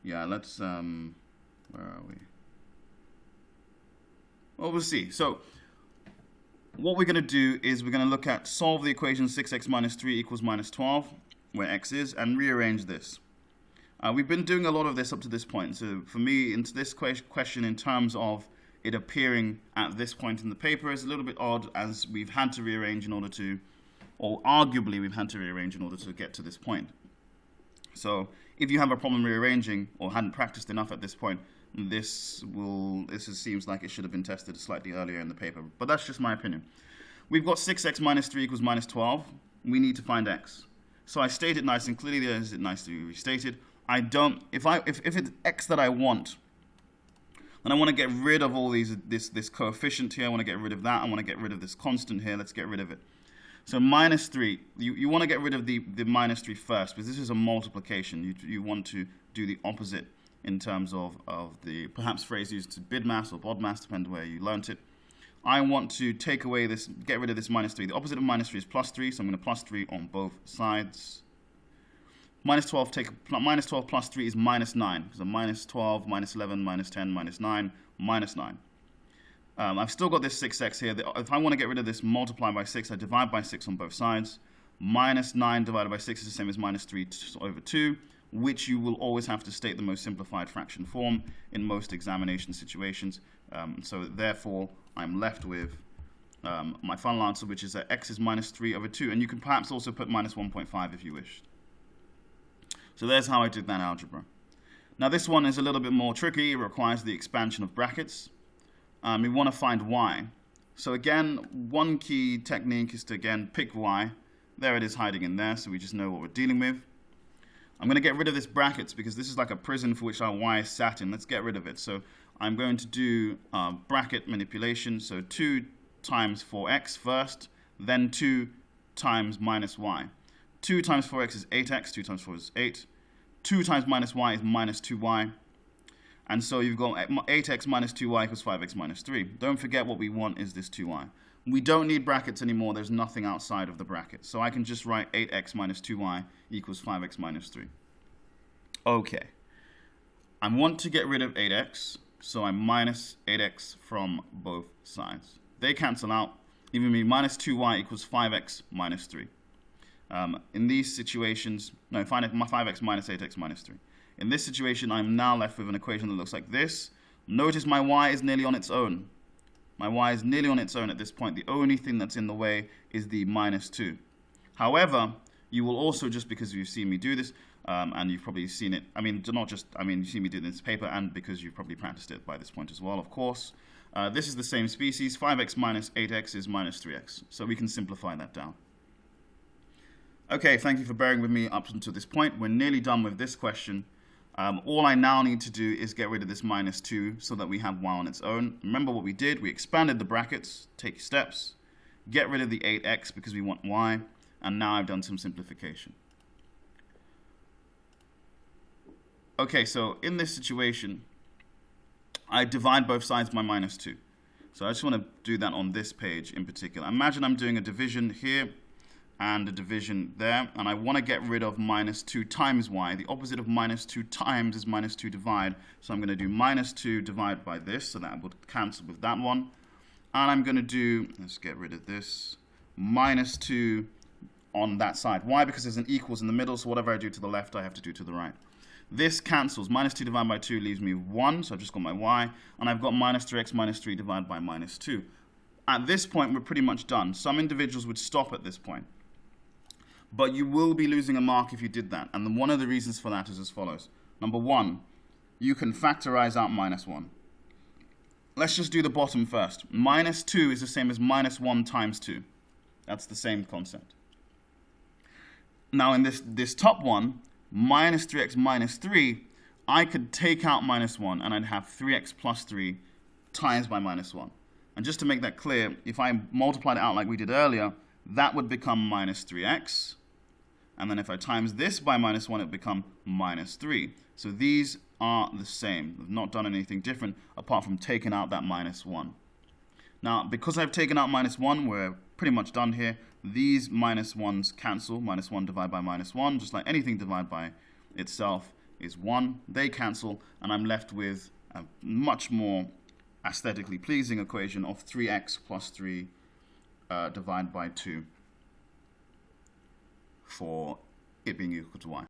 Yeah, let's, where are we? Well, we'll see. So what we're going to do is we're going to look at solve the equation 6x minus 3 equals minus 12, where x is, and rearrange this. We've been doing a lot of this up to this point. So for me, into this question in terms of it appearing at this point in the paper is a little bit odd, as we've had to rearrange in order to, or arguably we've had to rearrange in order to get to this point. So if you have a problem rearranging or hadn't practiced enough at this point, this seems like it should have been tested slightly earlier in the paper. But that's just my opinion. We've got 6x minus 3 equals minus 12. We need to find x. So I state it nice and clearly. There is it nicely restated. I don't, if it's x that I want, then I want to get rid of all this coefficient here. I want to get rid of that. I want to get rid of this constant here. Let's get rid of it. So minus 3, you want to get rid of the minus 3 first, because this is a multiplication. You want to do the opposite in terms of the perhaps phrase used to BIDMAS or BODMAS, depending where you learnt it. I want to take away this, get rid of this minus 3. The opposite of minus 3 is plus 3, so I'm going to plus 3 on both sides. Minus 12 plus 3 is minus 9. So minus 12, minus 11, minus 10, minus 9, minus 9. I've still got this 6x here. If I want to get rid of this multiply by 6, I divide by 6 on both sides. Minus 9 divided by 6 is the same as minus 3 over 2, which you will always have to state the most simplified fraction form in most examination situations. So therefore, I'm left with my final answer, which is that x is minus 3 over 2. And you can perhaps also put minus 1.5 if you wished. So there's how I did that algebra. Now this one is a little bit more tricky. It requires the expansion of brackets. We want to find y. So again, one key technique is to, again, pick y. There it is hiding in there, so we just know what we're dealing with. I'm going to get rid of this brackets because this is like a prison for which our y is sat in. Let's get rid of it. So I'm going to do bracket manipulation. So 2 times 4x first, then 2 times minus y. 2 times 4x is 8x, 2 times 4 is 8. 2 times minus y is minus 2y. And so you've got 8x minus 2y equals 5x minus 3. Don't forget what we want is this 2y. We don't need brackets anymore. There's nothing outside of the bracket. So I can just write 8x minus 2y equals 5x minus 3. Okay. I want to get rid of 8x, so I minus 8x from both sides. They cancel out, leaving me minus 2y equals 5x minus 3. In these situations, no, find 5x minus 8x minus 3. In this situation, I'm now left with an equation that looks like this. Notice my y is nearly on its own. My y is nearly on its own at this point. The only thing that's in the way is the minus 2. However, you will also, just because you've seen me do this, and you've probably seen it, you've seen me do this paper, and because you've probably practiced it by this point as well, of course. This is the same species. 5x minus 8x is minus 3x. So we can simplify that down. Okay, thank you for bearing with me up until this point. We're nearly done with this question. All I now need to do is get rid of this minus 2 so that we have y on its own. Remember what we did? We expanded the brackets, take steps, get rid of the 8x because we want y, and now I've done some simplification. Okay, so in this situation, I divide both sides by minus 2. So I just want to do that on this page in particular. Imagine I'm doing a division here and a division there, and I want to get rid of minus 2 times y. The opposite of minus 2 times is minus 2 divide, so I'm going to do minus 2 divided by this, so that would cancel with that one. And I'm going to do, let's get rid of this, minus 2 on that side. Why? Because there's an equals in the middle, so whatever I do to the left, I have to do to the right. This cancels. Minus 2 divided by 2 leaves me 1, so I've just got my y, and I've got minus 3x minus 3 divided by minus 2. At this point, we're pretty much done. Some individuals would stop at this point. But you will be losing a mark if you did that. And then one of the reasons for that is as follows. Number 1, you can factorize out minus 1. Let's just do the bottom first. Minus 2 is the same as minus 1 times 2. That's the same concept. Now in this top one, minus 3x minus 3, I could take out minus 1 and I'd have 3x plus 3 times by minus 1. And just to make that clear, if I multiplied it out like we did earlier, that would become minus 3x. And then if I times this by minus 1, it would become minus 3. So these are the same. I've not done anything different apart from taking out that minus 1. Now, because I've taken out minus 1, we're pretty much done here. These minus 1s cancel. Minus 1 divided by minus 1, just like anything divided by itself. is 1. They cancel, and I'm left with a much more aesthetically pleasing equation of 3x plus 3 divided by 2 for it being equal to y.